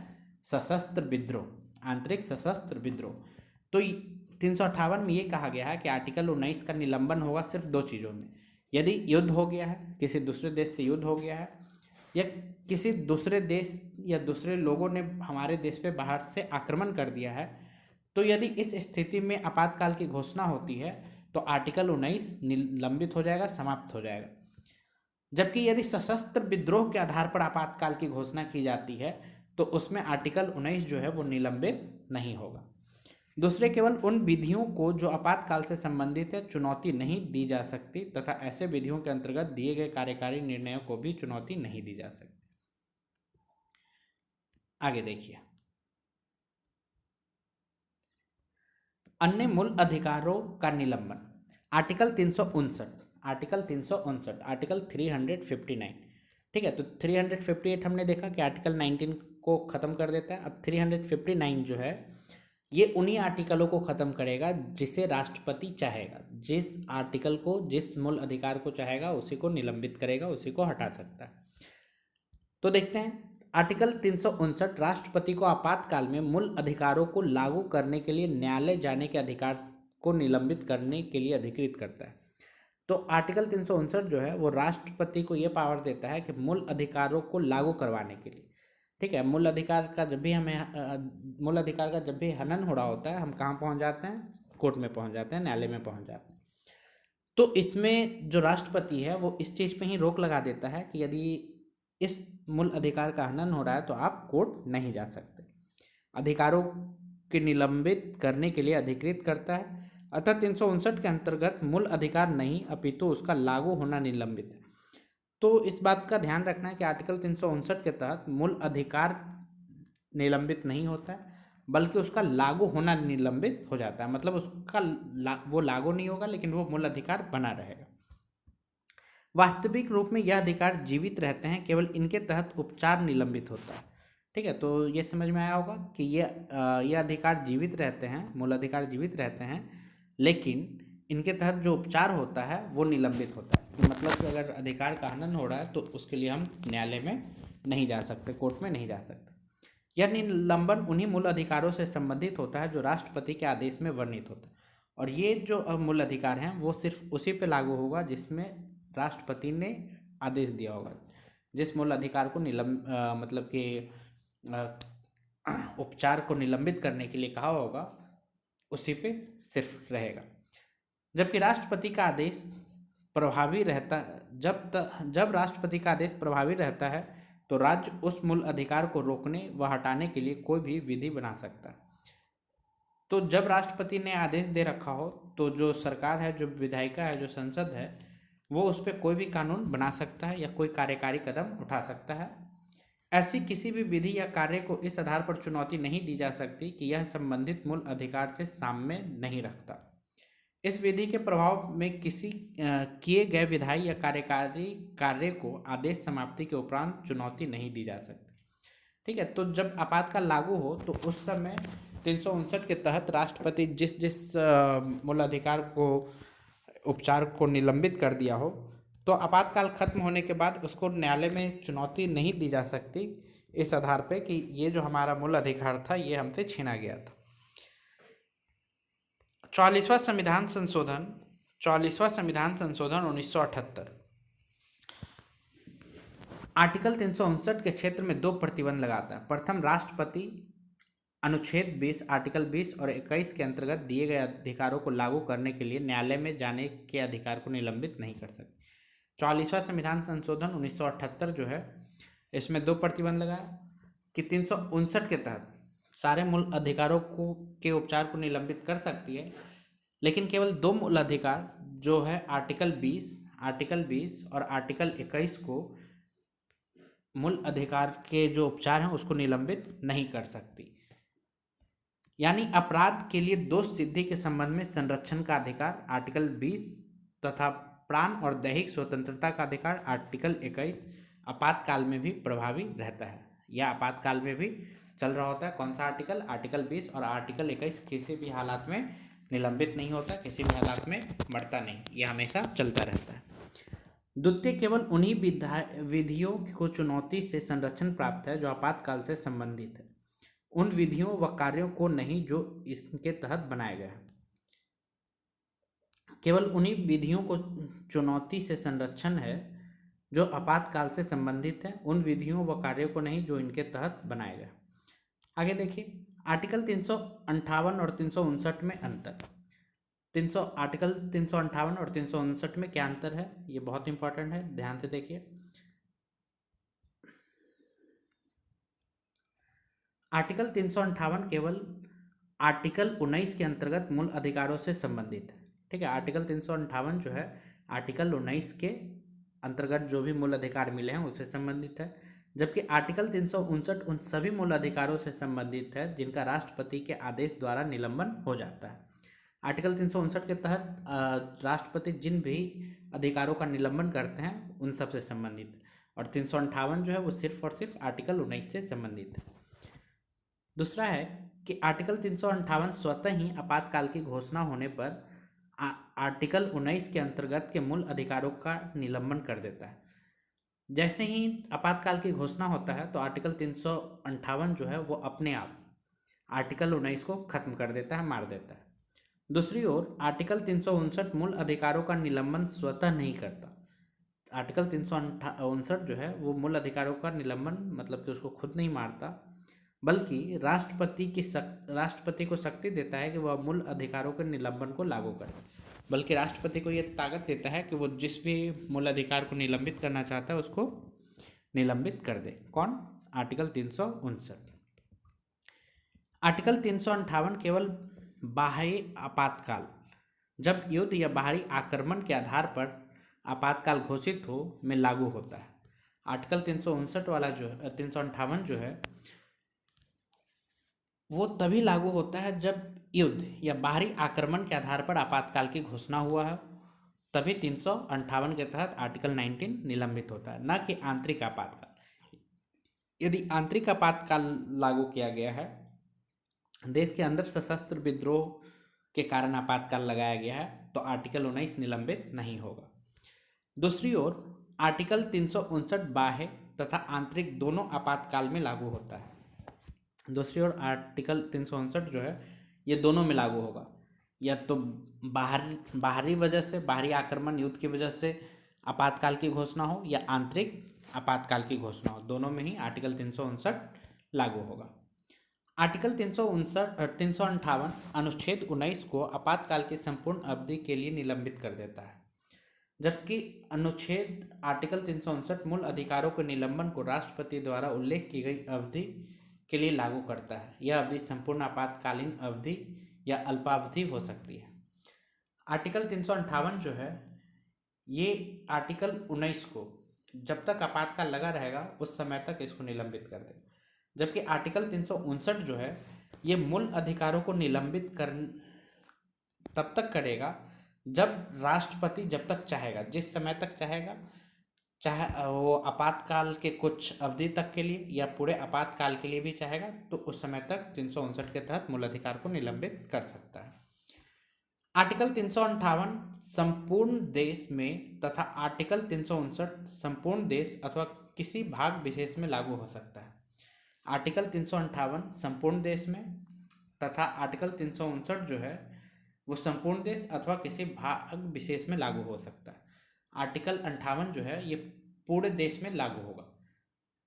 सशस्त्र विद्रोह, आंतरिक सशस्त्र विद्रोह। तो 358 में ये कहा गया है कि आर्टिकल 19 का निलंबन होगा सिर्फ 2 चीज़ों में, यदि युद्ध हो गया है, किसी दूसरे देश से युद्ध हो गया है, या किसी दूसरे देश या दूसरे लोगों ने हमारे देश पे बाहर से आक्रमण कर दिया है। तो यदि इस स्थिति में आपातकाल की घोषणा होती है तो आर्टिकल 19 निलंबित हो जाएगा, समाप्त हो जाएगा। जबकि यदि सशस्त्र विद्रोह के आधार पर आपातकाल की घोषणा की जाती है तो उसमें आर्टिकल 19 जो है वो निलंबित नहीं होगा। दूसरे, केवल उन विधियों को जो आपातकाल से संबंधित है चुनौती नहीं दी जा सकती, तथा ऐसे विधियों के अंतर्गत दिए गए कार्यकारी निर्णयों को भी चुनौती नहीं दी जा सकती। आगे देखिए, अन्य मूल अधिकारों का निलंबन। Article 359, article 359, article 359। ठीक है, तो 358 हमने देखा कि आर्टिकल 19 को ख़त्म कर देता है। अब 359 जो है ये उन्हीं आर्टिकलों को ख़त्म करेगा जिसे राष्ट्रपति चाहेगा, जिस आर्टिकल को, जिस मूल अधिकार को चाहेगा उसी को निलंबित करेगा, उसी को हटा सकता है। तो देखते हैं, आर्टिकल 359 राष्ट्रपति को आपातकाल में मूल अधिकारों को लागू करने के लिए न्यायालय जाने के अधिकार को निलंबित करने के लिए अधिकृत करता है। तो आर्टिकल 359 जो है वो राष्ट्रपति को ये पावर देता है कि मूल अधिकारों को लागू करवाने के लिए, ठीक है, मूल अधिकार का जब भी मूल अधिकार का जब भी हनन हो रहा होता है हम कहाँ पहुँच जाते हैं, कोर्ट में पहुँच जाते हैं, न्यायालय में पहुँच जाते हैं। तो इसमें जो राष्ट्रपति है वो इस चीज़ पे ही रोक लगा देता है कि यदि इस मूल अधिकार का हनन हो रहा है तो आप कोर्ट नहीं जा सकते। अधिकारों के निलंबित करने के लिए अधिकृत करता है। अतः 359 के अंतर्गत मूल अधिकार नहीं अपितु उसका लागू होना निलंबित है। तो इस बात का ध्यान रखना है कि आर्टिकल 359 के तहत मूल अधिकार निलंबित नहीं होता है बल्कि उसका लागू होना निलंबित हो जाता है। मतलब उसका वो लागू नहीं होगा लेकिन वो मूल अधिकार बना रहेगा। वास्तविक रूप में यह अधिकार जीवित रहते हैं, केवल इनके तहत उपचार निलंबित होता है। ठीक है, तो ये समझ में आया होगा कि ये अधिकार जीवित रहते हैं, मूल अधिकार जीवित रहते हैं, लेकिन इनके तहत जो उपचार होता है वो निलंबित होता है। कि मतलब कि अगर अधिकार का हनन हो रहा है तो उसके लिए हम न्यायालय में नहीं जा सकते, कोर्ट में नहीं जा सकते। यह निलंबन उन्हीं मूल अधिकारों से संबंधित होता है जो राष्ट्रपति के आदेश में वर्णित होता है। और ये जो मूल अधिकार हैं वो सिर्फ उसी पे लागू होगा जिसमें राष्ट्रपति ने आदेश दिया होगा। जिस मूल अधिकार को मतलब कि उपचार को निलंबित करने के लिए कहा होगा उसी पे सिर्फ रहेगा। जबकि राष्ट्रपति का आदेश प्रभावी रहता, जब राष्ट्रपति का आदेश प्रभावी रहता है तो राज्य उस मूल अधिकार को रोकने व हटाने के लिए कोई भी विधि बना सकता है। तो जब राष्ट्रपति ने आदेश दे रखा हो तो जो सरकार है, जो विधायिका है, जो संसद है, वो उस पर कोई भी कानून बना सकता है या कोई कार्यकारी कदम उठा सकता है। ऐसी किसी भी विधि या कार्य को इस आधार पर चुनौती नहीं दी जा सकती कि यह संबंधित मूल अधिकार से साम्य नहीं रखता। इस विधि के प्रभाव में किसी किए गए विधायी या कार्यकारी कार्य को आदेश समाप्ति के उपरांत चुनौती नहीं दी जा सकती। ठीक है, तो जब आपातकाल लागू हो तो उस समय 359 के तहत राष्ट्रपति जिस जिस मूल अधिकार को, उपचार को निलंबित कर दिया हो, तो आपातकाल खत्म होने के बाद उसको न्यायालय में चुनौती नहीं दी जा सकती इस आधार पे कि ये जो हमारा मूल अधिकार था ये हमसे छीना गया था। 44वां संविधान संशोधन, 44वां संविधान संशोधन 1978। आर्टिकल 359 के क्षेत्र में 2 प्रतिबंध लगाता है। प्रथम, राष्ट्रपति अनुच्छेद 20, आर्टिकल 20 और 21 के अंतर्गत दिए गए अधिकारों को लागू करने के लिए न्यायालय में जाने के अधिकार को निलंबित नहीं कर सकते। 44वां संविधान संशोधन 1978 जो है इसमें 2 प्रतिबंध लगाया कि 359 के तहत सारे मूल अधिकारों को के उपचार को निलंबित कर सकती है, लेकिन केवल दो मूल अधिकार जो है आर्टिकल 20 और आर्टिकल 21 को मूल अधिकार के जो उपचार हैं उसको निलंबित नहीं कर सकती। यानी अपराध के लिए दोष सिद्धि के संबंध में संरक्षण का अधिकार आर्टिकल 20 तथा प्राण और दैहिक स्वतंत्रता का अधिकार आर्टिकल 21 आपातकाल में भी प्रभावी रहता है। यह आपातकाल में भी चल रहा होता है। कौन सा आर्टिकल? आर्टिकल 20 और आर्टिकल 21 किसी भी हालात में निलंबित नहीं होता, किसी भी हालात में बढ़ता नहीं, यह हमेशा चलता रहता है। द्वितीय, केवल उन्हीं विधियों को चुनौती से संरक्षण प्राप्त है जो आपातकाल से संबंधित है, उन विधियों व कार्यों को नहीं जो इसके तहत बनाए गए हैं। केवल उन्हीं विधियों को चुनौती से संरक्षण है जो आपातकाल से संबंधित है, उन विधियों व कार्यों को नहीं जो इनके तहत बनाए गए। आगे देखिए, आर्टिकल 358 और 359 में अंतर। आर्टिकल 358 और 359 में क्या अंतर है, ये बहुत इंपॉर्टेंट है, ध्यान से देखिए। आर्टिकल 358 केवल आर्टिकल 19 के अंतर्गत मूल अधिकारों से संबंधित है। ठीक है, आर्टिकल 358 जो है आर्टिकल 19 के अंतर्गत जो भी मूल अधिकार मिले हैं उससे संबंधित है, जबकि आर्टिकल 359 उन सभी मूल अधिकारों से संबंधित है जिनका राष्ट्रपति के आदेश द्वारा निलंबन हो जाता है। आर्टिकल 359 के तहत राष्ट्रपति जिन भी अधिकारों का निलंबन करते हैं उन सब से संबंधित है, और 358 जो है वो सिर्फ और सिर्फ आर्टिकल 19 से संबंधित है। दूसरा है कि आर्टिकल 358 स्वतः ही आपातकाल की घोषणा होने पर आर्टिकल 19 के अंतर्गत के मूल अधिकारों का निलंबन कर देता है। जैसे ही आपातकाल की घोषणा होता है तो आर्टिकल 358 जो है वो अपने आप आर्टिकल 19 को खत्म कर देता है, मार देता है। दूसरी ओर आर्टिकल 359 मूल अधिकारों का निलंबन स्वतः नहीं करता। आर्टिकल 359 जो है वो मूल अधिकारों का निलंबन मतलब कि उसको खुद नहीं मारता, बल्कि राष्ट्रपति को शक्ति देता है कि वह मूल अधिकारों के निलंबन को लागू करे। बल्कि राष्ट्रपति को यह ताकत देता है कि वो जिस भी मूल अधिकार को निलंबित करना चाहता है उसको निलंबित कर दे। कौन? आर्टिकल 359। आर्टिकल 358 केवल बाह्य आपातकाल, जब युद्ध या बाहरी आक्रमण के आधार पर आपातकाल घोषित हो, में लागू होता है। आर्टिकल 359 वाला जो 358 जो है वो तभी लागू होता है जब युद्ध या बाहरी आक्रमण के आधार पर आपातकाल की घोषणा हुआ है, तभी 358 के तहत आर्टिकल 19 निलंबित होता है, न कि आंतरिक आपातकाल। यदि आंतरिक आपातकाल लागू किया गया है, देश के अंदर सशस्त्र विद्रोह के कारण आपातकाल लगाया गया है, तो आर्टिकल 19 निलंबित नहीं होगा। दूसरी ओर आर्टिकल 359 बाह्य तथा आंतरिक दोनों आपातकाल में लागू होता है। दूसरी ओर आर्टिकल 359 जो है ये दोनों में लागू होगा, या तो बाहरी वजह से, बाहरी आक्रमण युद्ध की वजह से आपातकाल की घोषणा हो, या आंतरिक आपातकाल की घोषणा हो, दोनों में ही आर्टिकल 359 लागू होगा। आर्टिकल 358 अनुच्छेद 19 को आपातकाल की संपूर्ण अवधि के लिए निलंबित कर देता है, जबकि अनुच्छेद आर्टिकल 359 मूल अधिकारों के निलंबन को राष्ट्रपति द्वारा उल्लेख की गई अवधि के लिए लागू करता है। यह अवधि संपूर्ण आपातकालीन अवधि या अल्पावधि हो सकती है। आर्टिकल 358 जो है ये आर्टिकल 19 को जब तक आपातकाल लगा रहेगा उस समय तक इसको निलंबित कर दे, जबकि आर्टिकल 359 जो है ये मूल अधिकारों को निलंबित कर तब तक करेगा जब राष्ट्रपति जब तक चाहेगा, जिस समय तक चाहेगा, चाहे वो आपातकाल के कुछ अवधि तक के लिए या पूरे आपातकाल के लिए भी चाहेगा, तो उस समय तक 359 के तहत मूल अधिकार को निलंबित कर सकता है। आर्टिकल 358 संपूर्ण देश में तथा आर्टिकल 359 संपूर्ण देश अथवा किसी भाग विशेष में लागू हो सकता है। आर्टिकल 358 संपूर्ण देश में तथा आर्टिकल 359 जो है वो संपूर्ण देश अथवा किसी भाग विशेष में लागू हो सकता है। आर्टिकल 58 जो है ये पूरे देश में लागू होगा,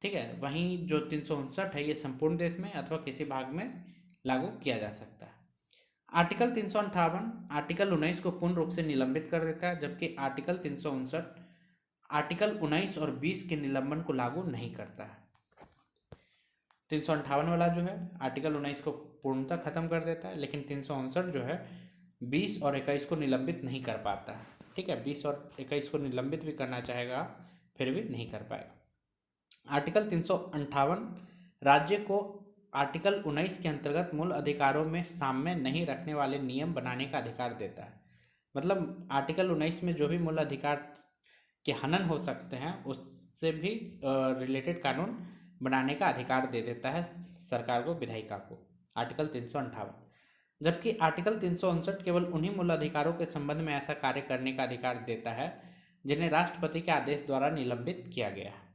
ठीक है। वहीं जो 359 है ये संपूर्ण देश में अथवा किसी भाग में लागू किया जा सकता है। आर्टिकल 358 आर्टिकल 19 को पूर्ण रूप से निलंबित कर देता है, जबकि आर्टिकल 359 आर्टिकल 19 और 20 के निलंबन को लागू नहीं करता है। 358 वाला जो है आर्टिकल 19 को पूर्णतः खत्म कर देता है, लेकिन 359 जो है 20 और 21 को निलंबित नहीं कर पाता है। ठीक है, 20 और 21 को निलंबित भी करना चाहेगा फिर भी नहीं कर पाएगा। आर्टिकल 358 राज्य को आर्टिकल 19 के अंतर्गत मूल अधिकारों में साम्य नहीं रखने वाले नियम बनाने का अधिकार देता है। मतलब आर्टिकल 19 में जो भी मूल अधिकार के हनन हो सकते हैं उससे भी रिलेटेड कानून बनाने का अधिकार दे देता है सरकार को, विधायिका को, आर्टिकल 358। जबकि आर्टिकल 359 केवल उन्हीं मूल अधिकारों के संबंध में ऐसा कार्य करने का अधिकार देता है जिन्हें राष्ट्रपति के आदेश द्वारा निलंबित किया गया है।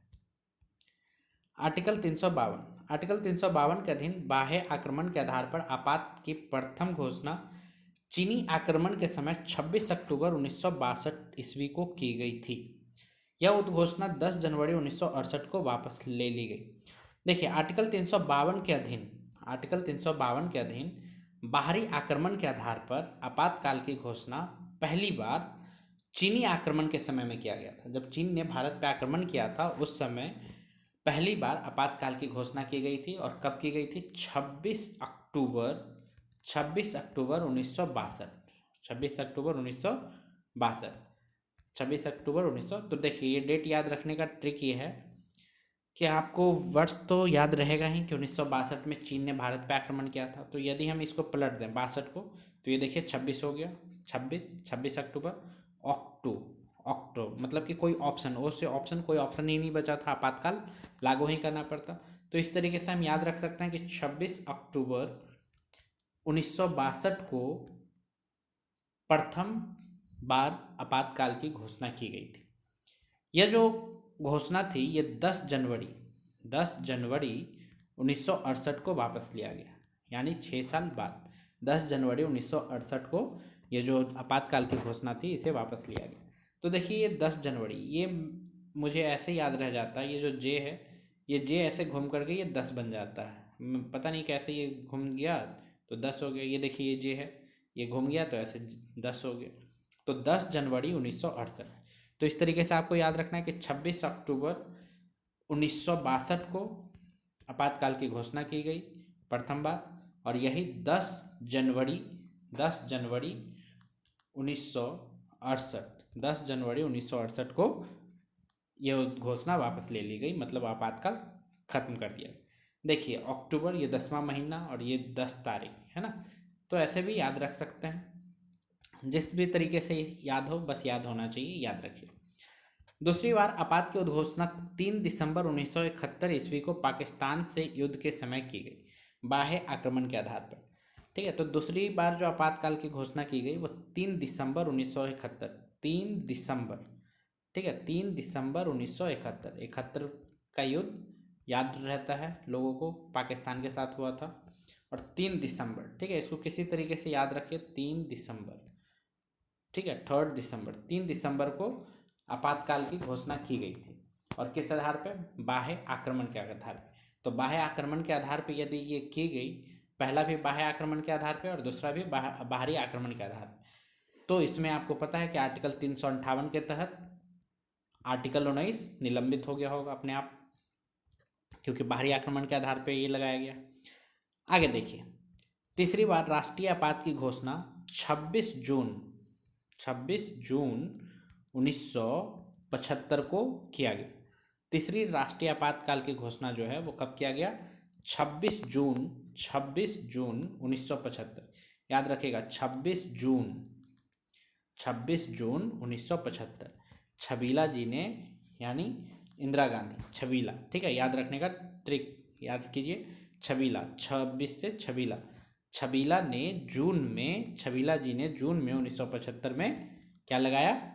आर्टिकल 352 के अधीन बाह्य आक्रमण के आधार पर आपात की प्रथम घोषणा चीनी आक्रमण के समय 26 अक्टूबर 1962 ईस्वी को की गई थी। यह उद्घोषणा 10 जनवरी 1968 को वापस ले ली गई। देखिए, आर्टिकल 352 के अधीन बाहरी आक्रमण के आधार पर आपातकाल की घोषणा पहली बार चीनी आक्रमण के समय में किया गया था। जब चीन ने भारत पर आक्रमण किया था उस समय पहली बार आपातकाल की घोषणा की गई थी। और कब की गई थी? 26 अक्टूबर 1962। 26 अक्टूबर 1900। तो देखिए, ये डेट याद रखने का ट्रिक ये है कि आपको वर्ष तो याद रहेगा ही कि 1962 में चीन ने भारत पर आक्रमण किया था। तो यदि हम इसको पलट दें 62 को, तो ये देखिए 26 हो गया, 26 अक्टूबर, ऑक्टो मतलब कि कोई ऑप्शन, ओ से ऑप्शन, कोई ऑप्शन ही नहीं बचा था, आपातकाल लागू ही करना पड़ता। तो इस तरीके से हम याद रख सकते हैं कि 26 अक्टूबर 1962 को प्रथम बार आपातकाल की घोषणा की गई थी। यह जो घोषणा थी ये 10 जनवरी 1968 को वापस लिया गया, यानी 6 साल बाद 10 जनवरी 1968 को ये जो आपातकाल की घोषणा थी इसे वापस लिया गया। तो देखिए, ये 10 जनवरी, ये मुझे ऐसे याद रह जाता है, ये जो जे है, ये जे ऐसे घूम करके ये 10 बन जाता है, पता नहीं कैसे ये घूम गया तो 10 हो गया। ये देखिए, ये जे है, ये घूम गया तो ऐसे 10 हो गया। तो 10 जनवरी 1968। तो इस तरीके से आपको याद रखना है कि 26 अक्टूबर 1962 को आपातकाल की घोषणा की गई प्रथम बार, और यही 10 जनवरी 1968 को यह घोषणा वापस ले ली गई, मतलब आपातकाल खत्म कर दिया। देखिए, अक्टूबर ये 10वां महीना और ये 10 तारीख है ना, तो ऐसे भी याद रख सकते हैं, जिस भी तरीके से याद हो, बस याद होना चाहिए, याद रखिए। दूसरी बार आपात की उद्घोषणा 3 दिसंबर 1971 ईस्वी को पाकिस्तान से युद्ध के समय की गई, बाह्य आक्रमण के आधार पर। ठीक है, तो दूसरी बार जो आपातकाल की घोषणा की गई वो 3 दिसंबर 1971, 3 दिसंबर, ठीक है, 3 दिसंबर 1971, 71 का युद्ध याद रहता है लोगों को, पाकिस्तान के साथ हुआ था। और 3 दिसंबर, ठीक है, इसको किसी तरीके से याद रखिए, 3 दिसंबर, ठीक है, 3 दिसंबर, 3 दिसंबर को आपातकाल की घोषणा की गई थी। और किस आधार पे? बाह्य आक्रमण के आधार पे। तो बाह्य आक्रमण के आधार पे यदि ये की गई, पहला भी बाह्य आक्रमण के आधार पे और दूसरा भी बाहरी आक्रमण के आधार पे, तो इसमें आपको पता है कि आर्टिकल 358 के तहत आर्टिकल 19 निलंबित हो गया होगा अपने आप, क्योंकि बाहरी आक्रमण के आधार पर ये लगाया गया। आगे देखिए, तीसरी बार राष्ट्रीय आपात की घोषणा 26 जून 1975 को किया गया। तीसरी राष्ट्रीय आपातकाल की घोषणा जो है वो कब किया गया? 26 जून 1975। याद रखिएगा, 26 जून 1975। छबीला जी ने, यानी इंदिरा गांधी, छबीला, ठीक है, याद रखने का ट्रिक याद कीजिए, छबीला, 26 से छबीला, छबीला जी ने जून में 1975 में क्या लगाया?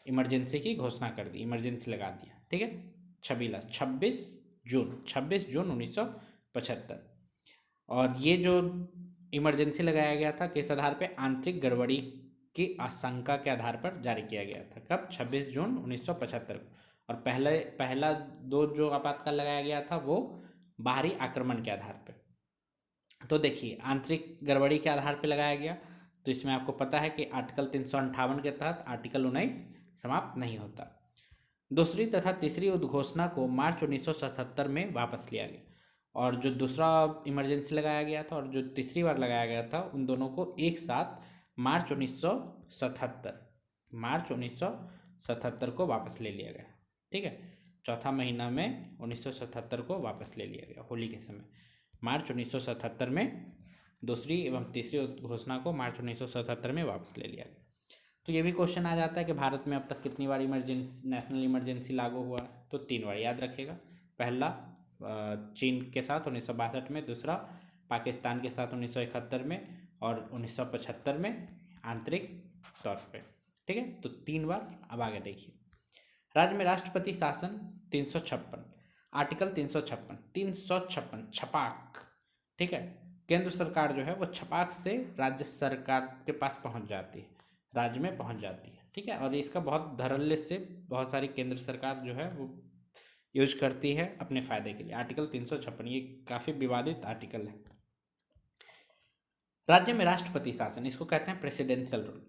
इमरजेंसी की घोषणा कर दी, इमरजेंसी लगा दिया, ठीक है, छबीला, 26 जून 1975। और ये जो इमरजेंसी लगाया गया था किस आधार पे? आंतरिक गड़बड़ी की आशंका के आधार पर जारी किया गया था। कब? 26 जून 1975 को। और पहला दो जो आपातकाल लगाया गया था वो बाहरी आक्रमण के आधार पर। तो देखिए, आंतरिक गड़बड़ी के आधार पर लगाया गया, तो इसमें आपको पता है कि आर्टिकल 358 के तहत आर्टिकल 19 समाप्त नहीं होता। दूसरी तथा तीसरी उद्घोषणा को मार्च 1977 में वापस लिया गया, और जो दूसरा इमरजेंसी लगाया गया था और जो तीसरी बार लगाया गया था, उन दोनों को एक साथ मार्च 1977 को वापस ले लिया गया। ठीक है, चौथा महीना में 1977 को वापस ले लिया गया होली के समय। मार्च 1977 में दूसरी एवं तीसरी घोषणा को मार्च 1977 में वापस ले लिया गया। तो ये भी क्वेश्चन आ जाता है कि भारत में अब तक कितनी बार इमरजेंसी, नेशनल इमरजेंसी लागू हुआ? तो 3 बार, याद रखिएगा। पहला चीन के साथ 1962 में, दूसरा पाकिस्तान के साथ 1971 में, और 1975 में आंतरिक तौर पे। ठीक है, तो 3 बार। अब आगे देखिए, राज्य में राष्ट्रपति शासन 356, आर्टिकल 356 छपाक। ठीक है, केंद्र सरकार जो है वो छपाक से राज्य सरकार के पास पहुंच जाती है, राज्य में पहुंच जाती है। ठीक है, और इसका बहुत धड़ल्ले से बहुत सारी केंद्र सरकार जो है वो यूज करती है अपने फायदे के लिए। आर्टिकल 356 ये काफ़ी विवादित आर्टिकल है। राज्य में राष्ट्रपति शासन, इसको कहते हैं प्रेसिडेंशियल रूल।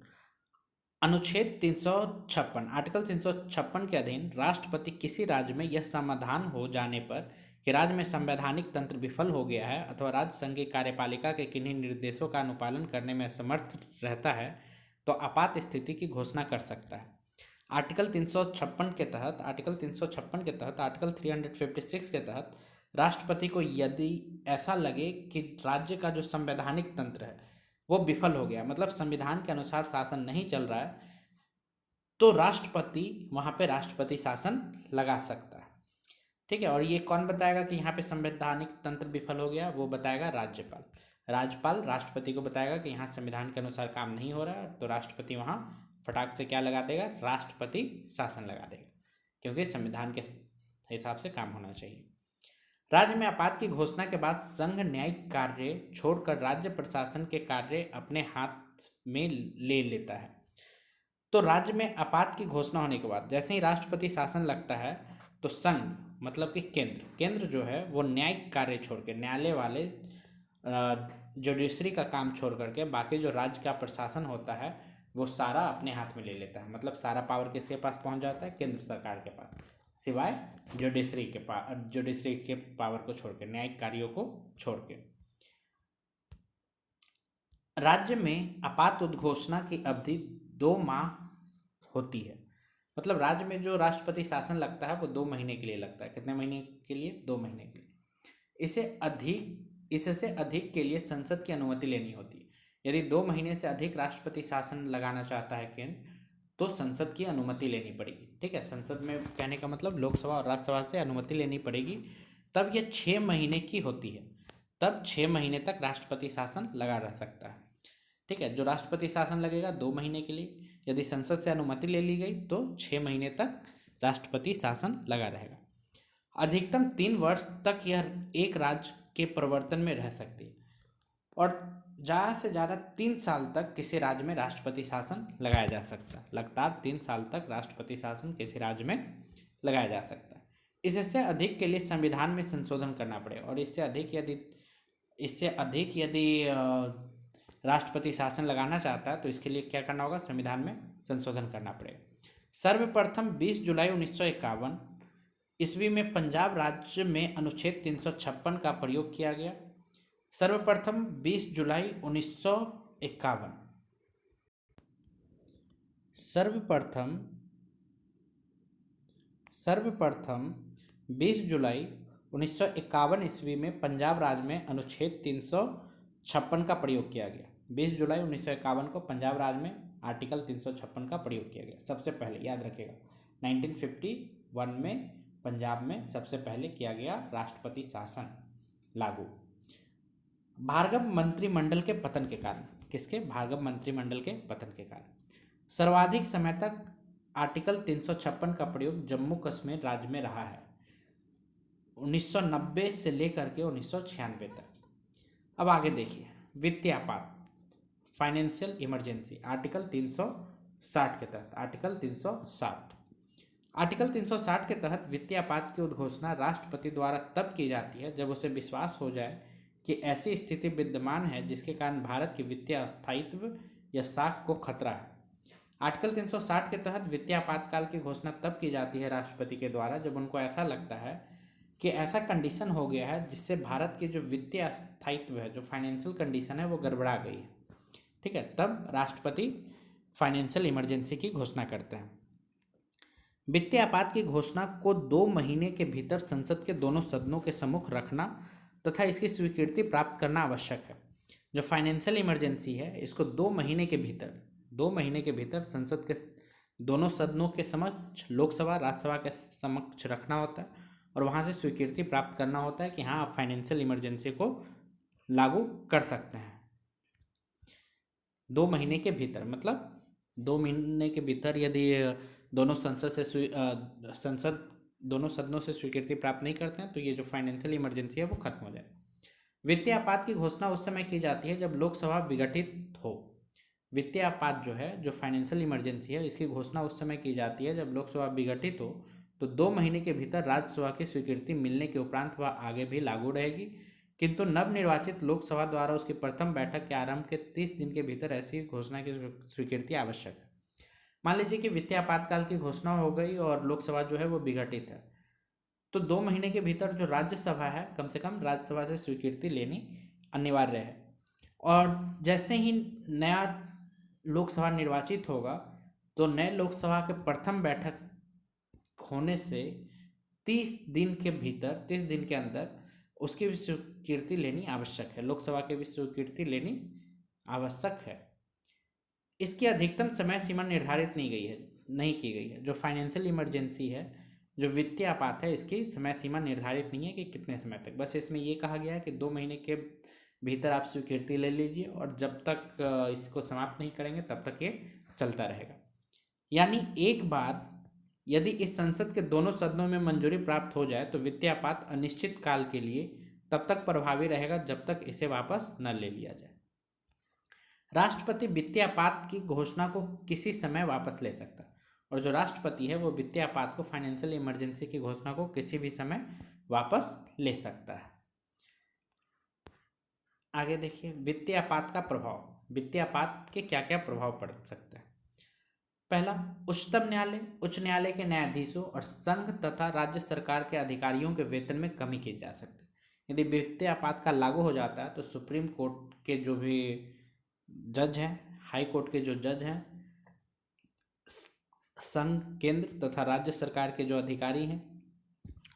अनुच्छेद 356, आर्टिकल 356 के अधीन राष्ट्रपति किसी राज्य में यह समाधान हो जाने पर कि राज्य में संवैधानिक तंत्र विफल हो गया है अथवा राज्य संघ की कार्यपालिका के किन्हीं निर्देशों का अनुपालन करने में असमर्थ रहता है, तो आपात स्थिति की घोषणा कर सकता है। आर्टिकल 356 के तहत आर्टिकल 356 के तहत राष्ट्रपति को यदि ऐसा लगे कि राज्य का जो संवैधानिक तंत्र है वो विफल हो गया, मतलब संविधान के अनुसार शासन नहीं चल रहा है, तो राष्ट्रपति वहाँ पे राष्ट्रपति शासन लगा सकता है। ठीक है, और ये कौन बताएगा कि यहाँ पे संवैधानिक तंत्र विफल हो गया? वो बताएगा राज्यपाल। राज्यपाल राष्ट्रपति को बताएगा कि यहाँ संविधान के अनुसार काम नहीं हो रहा है, तो राष्ट्रपति वहाँ फटाक से क्या लगा देगा? राष्ट्रपति शासन लगा देगा, क्योंकि संविधान के हिसाब से काम होना चाहिए। राज्य में आपात की घोषणा के बाद संघ न्यायिक कार्य छोड़कर राज्य प्रशासन के कार्य अपने हाथ में ले लेता है। तो राज्य में आपात की घोषणा होने के बाद जैसे ही राष्ट्रपति शासन लगता है, तो संघ मतलब कि केंद्र जो है वो न्यायिक कार्य छोड़ के, न्यायालय वाले जुडिशरी का काम छोड़ करके बाकी जो राज्य का प्रशासन होता है वो सारा अपने हाथ में ले लेता है। मतलब सारा पावर किसके पास पहुंच जाता है? केंद्र सरकार के पास, सिवाय जुडिशरी के पावर को छोड़ के, न्यायिक कार्यों को छोड़ के। राज्य में आपात उद्घोषणा की अवधि 2 माह होती है। मतलब राज्य में जो राष्ट्रपति शासन लगता है वो 2 महीने के लिए लगता है। कितने महीने के लिए? 2 महीने के लिए। इससे अधिक के लिए संसद की अनुमति लेनी होती है। यदि 2 महीने से अधिक राष्ट्रपति शासन लगाना चाहता है केंद्र, तो संसद की अनुमति लेनी पड़ेगी। ठीक है, संसद में कहने का मतलब लोकसभा और राज्यसभा से अनुमति लेनी पड़ेगी, तब यह 6 महीने की होती है। तब 6 महीने तक राष्ट्रपति शासन लगा रह सकता है। ठीक है, जो राष्ट्रपति शासन लगेगा 2 महीने के लिए, यदि संसद से अनुमति ले ली गई तो 6 महीने तक राष्ट्रपति शासन लगा रहेगा। अधिकतम 3 वर्ष तक यह एक राज्य के प्रवर्तन में रह सकती है, और ज़्यादा से ज़्यादा 3 साल तक किसी राज्य में राष्ट्रपति शासन लगाया जा सकता है। लगातार 3 साल तक राष्ट्रपति शासन किसी राज्य में लगाया जा सकता है। इससे अधिक के लिए संविधान में संशोधन करना पड़ेगा, और इससे अधिक यदि राष्ट्रपति शासन लगाना चाहता है तो इसके लिए क्या करना होगा? संविधान में संशोधन करना पड़ेगा। सर्वप्रथम 20 जुलाई 1951 ईस्वी में पंजाब राज्य में अनुच्छेद 356 का प्रयोग किया गया। सर्वप्रथम 20 जुलाई 1951 सर्वप्रथम 20 जुलाई 1951 ईस्वी में पंजाब राज्य में अनुच्छेद 356 का प्रयोग किया गया। 20 जुलाई 1951 को पंजाब राज्य में आर्टिकल 356 का प्रयोग किया गया। सबसे पहले याद रखिएगा, 1951 में पंजाब में सबसे पहले किया गया राष्ट्रपति शासन लागू। भार्गव मंत्रिमंडल के पतन के कारण, किसके? भार्गव मंत्रिमंडल के पतन के कारण सर्वाधिक समय तक आर्टिकल 356 का प्रयोग जम्मू कश्मीर राज्य में रहा है, 1990 से लेकर के 1996 तक। अब आगे देखिए, वित्तीय आपात, फाइनेंशियल इमरजेंसी, आर्टिकल 360 के तहत। आर्टिकल 360 के तहत वित्तीय आपात की उद्घोषणा राष्ट्रपति द्वारा तब की जाती है जब उसे विश्वास हो जाए कि ऐसी स्थिति विद्यमान है जिसके कारण भारत के वित्तीय अस्थायित्व या साख को खतरा है। आर्टिकल 360 के तहत वित्तीय आपातकाल की घोषणा तब की जाती है राष्ट्रपति के द्वारा जब उनको ऐसा लगता है कि ऐसा कंडीशन हो गया है जिससे भारत के जो वित्तीय अस्थायित्व है, जो फाइनेंशियल कंडीशन है, वो गड़बड़ा गई है। ठीक है, तब राष्ट्रपति फाइनेंशियल इमरजेंसी की घोषणा करते हैं। वित्तीय आपात की घोषणा को 2 महीने के भीतर संसद के दोनों सदनों के सम्मुख रखना तथा इसकी स्वीकृति प्राप्त करना आवश्यक है। जो फाइनेंशियल इमरजेंसी है इसको 2 महीने के भीतर संसद के दोनों सदनों के समक्ष, लोकसभा राज्यसभा के समक्ष रखना होता है और वहाँ से स्वीकृति प्राप्त करना होता है कि हाँ आप फाइनेंशियल इमरजेंसी को लागू कर सकते हैं। 2 महीने के भीतर मतलब 2 महीने के भीतर यदि दोनों दोनों सदनों से स्वीकृति प्राप्त नहीं करते हैं तो ये जो फाइनेंशियल इमरजेंसी है वो खत्म हो जाए। वित्तीय आपात की घोषणा उस समय की जाती है जब लोकसभा विघटित हो। वित्तीय आपात जो है, जो फाइनेंशियल इमरजेंसी है, इसकी घोषणा उस समय की जाती है जब लोकसभा विघटित हो, तो 2 महीने के भीतर राज्यसभा की स्वीकृति मिलने के उपरांत वह आगे भी लागू रहेगी, किंतु नवनिर्वाचित लोकसभा द्वारा उसकी प्रथम बैठक के आरंभ के 30 दिन के भीतर ऐसी घोषणा की स्वीकृति आवश्यक है। मान लीजिए कि वित्तीय आपातकाल की घोषणा हो गई और लोकसभा जो है वो विघटित है, तो 2 महीने के भीतर जो राज्यसभा है कम से कम राज्यसभा से स्वीकृति लेनी अनिवार्य है। और जैसे ही नया लोकसभा निर्वाचित होगा तो नए लोकसभा के प्रथम बैठक होने से 30 दिन के अंदर उसकी भी स्वीकृति लेनी आवश्यक है, लोकसभा की भी स्वीकृति लेनी आवश्यक है। इसकी अधिकतम समय सीमा निर्धारित नहीं की गई है। जो फाइनेंशियल इमरजेंसी है, जो वित्तीय आपात है, इसकी समय सीमा निर्धारित नहीं है कि कितने समय तक, बस इसमें ये कहा गया है कि 2 महीने के भीतर आप स्वीकृति ले लीजिए और जब तक इसको समाप्त नहीं करेंगे तब तक ये चलता रहेगा। यानी एक बार यदि इस संसद के दोनों सदनों में मंजूरी प्राप्त हो जाए तो वित्तीय आपात अनिश्चित काल के लिए तब तक प्रभावी रहेगा जब तक इसे वापस न ले लिया जाए। राष्ट्रपति वित्तीय आपात की घोषणा को किसी समय वापस ले सकता है और जो राष्ट्रपति है वो वित्तीय आपात को, फाइनेंशियल इमरजेंसी की घोषणा को किसी भी समय वापस ले सकता है। आगे देखिए वित्तीय आपात का प्रभाव। वित्तीय आपात के क्या क्या प्रभाव पड़ सकते हैं। पहला, उच्चतम न्यायालय, उच्च न्यायालय के न्यायाधीशों और संघ तथा राज्य सरकार के अधिकारियों के वेतन में कमी की जा सकती है। यदि वित्तीय आपात का लागू हो जाता है तो सुप्रीम कोर्ट के जो भी जज हैं, हाई कोर्ट के जो जज हैं, संघ, केंद्र तथा राज्य सरकार के जो अधिकारी हैं,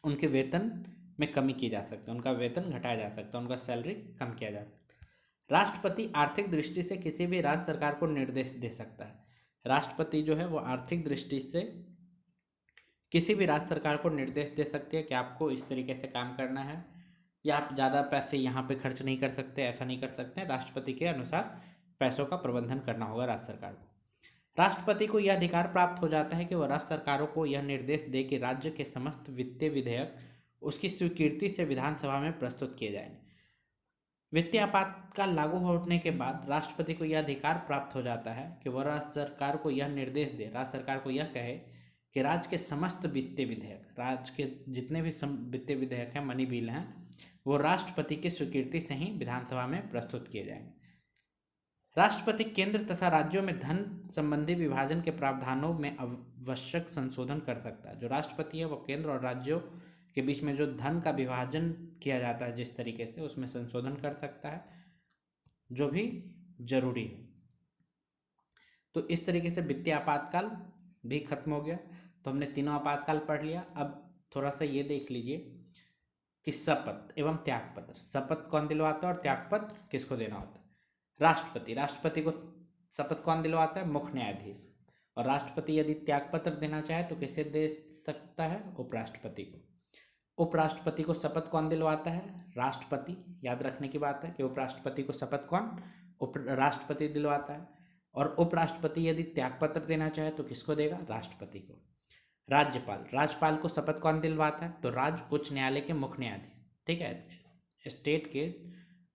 उनके वेतन में कमी की जा सकती है, उनका वेतन घटाया जा सकता है, उनका सैलरी कम किया जा सकता है। राष्ट्रपति आर्थिक दृष्टि से किसी भी राज्य सरकार को निर्देश दे सकता है। राष्ट्रपति जो है वो आर्थिक दृष्टि से किसी भी राज्य सरकार को निर्देश दे सकती है कि आपको इस तरीके से काम करना है या आप ज़्यादा पैसे यहाँ पे खर्च नहीं कर सकते, ऐसा नहीं कर सकते। राष्ट्रपति के अनुसार पैसों का प्रबंधन करना होगा राज्य सरकार को। राष्ट्रपति को यह अधिकार प्राप्त हो जाता है कि वह राज्य सरकारों को यह निर्देश दे कि राज्य के समस्त वित्तीय विधेयक उसकी स्वीकृति से विधानसभा में प्रस्तुत किए जाएंगे। वित्तीय आपातकाल लागू होने के बाद राष्ट्रपति को यह अधिकार प्राप्त हो जाता है कि वह राज्य सरकार को यह निर्देश दे, राज्य सरकार को यह कहे कि राज्य के समस्त वित्तीय विधेयक, राज्य के जितने भी वित्तीय विधेयक हैं, मनी बिल हैं, वो राष्ट्रपति की स्वीकृति से ही विधानसभा में प्रस्तुत किए जाएंगे। राष्ट्रपति केंद्र तथा राज्यों में धन संबंधी विभाजन के प्रावधानों में आवश्यक संशोधन कर सकता है। जो राष्ट्रपति है वो केंद्र और राज्यों के बीच में जो धन का विभाजन किया जाता है जिस तरीके से, उसमें संशोधन कर सकता है जो भी जरूरी है। तो इस तरीके से वित्तीय आपातकाल भी खत्म हो गया। तो हमने तीनों आपातकाल पढ़ लिया। अब थोड़ा सा ये देख लीजिए कि शपथ एवं त्यागपत्र, शपथ कौन दिलवाता है और त्यागपत्र किसको देना होता है। राष्ट्रपति को शपथ कौन दिलवाता है, मुख्य न्यायाधीश। और राष्ट्रपति यदि त्यागपत्र देना चाहे तो किसे दे सकता है, उपराष्ट्रपति को। उपराष्ट्रपति को शपथ कौन दिलवाता है, राष्ट्रपति। याद रखने की बात है कि उपराष्ट्रपति को शपथ कौन, राष्ट्रपति दिलवाता है। और उपराष्ट्रपति यदि त्यागपत्र देना चाहे तो किसको देगा, राष्ट्रपति को। राज्यपाल को शपथ कौन दिलवाता है, तो राज्य उच्च न्यायालय के मुख्य न्यायाधीश, ठीक है। स्टेट के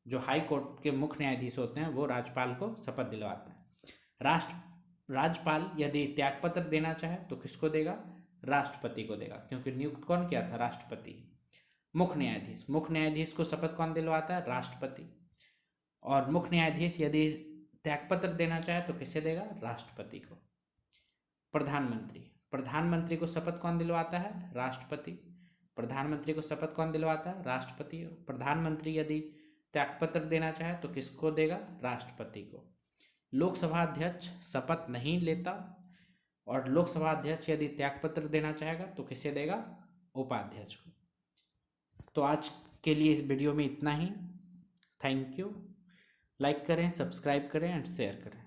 जो हाई कोर्ट के मुख्य न्यायाधीश होते हैं वो राज्यपाल को शपथ दिलवाता है। राज्यपाल यदि त्यागपत्र देना चाहे तो किसको देगा, राष्ट्रपति को देगा, क्योंकि नियुक्त कौन किया था, राष्ट्रपति। मुख्य न्यायाधीश को शपथ कौन दिलवाता है, राष्ट्रपति। और मुख्य न्यायाधीश यदि त्यागपत्र देना चाहे तो किसे देगा, राष्ट्रपति को। प्रधानमंत्री को शपथ कौन दिलवाता है, राष्ट्रपति। प्रधानमंत्री को शपथ कौन दिलवाता है, राष्ट्रपति। प्रधानमंत्री यदि त्यागपत्र देना चाहे तो किसको देगा, राष्ट्रपति को। लोकसभा अध्यक्ष शपथ नहीं लेता, और लोकसभा अध्यक्ष यदि त्यागपत्र देना चाहेगा तो किसे देगा? उपाध्यक्ष को। तो आज के लिए इस वीडियो में इतना ही। Thank you. लाइक करें, सब्सक्राइब करें एंड शेयर करें।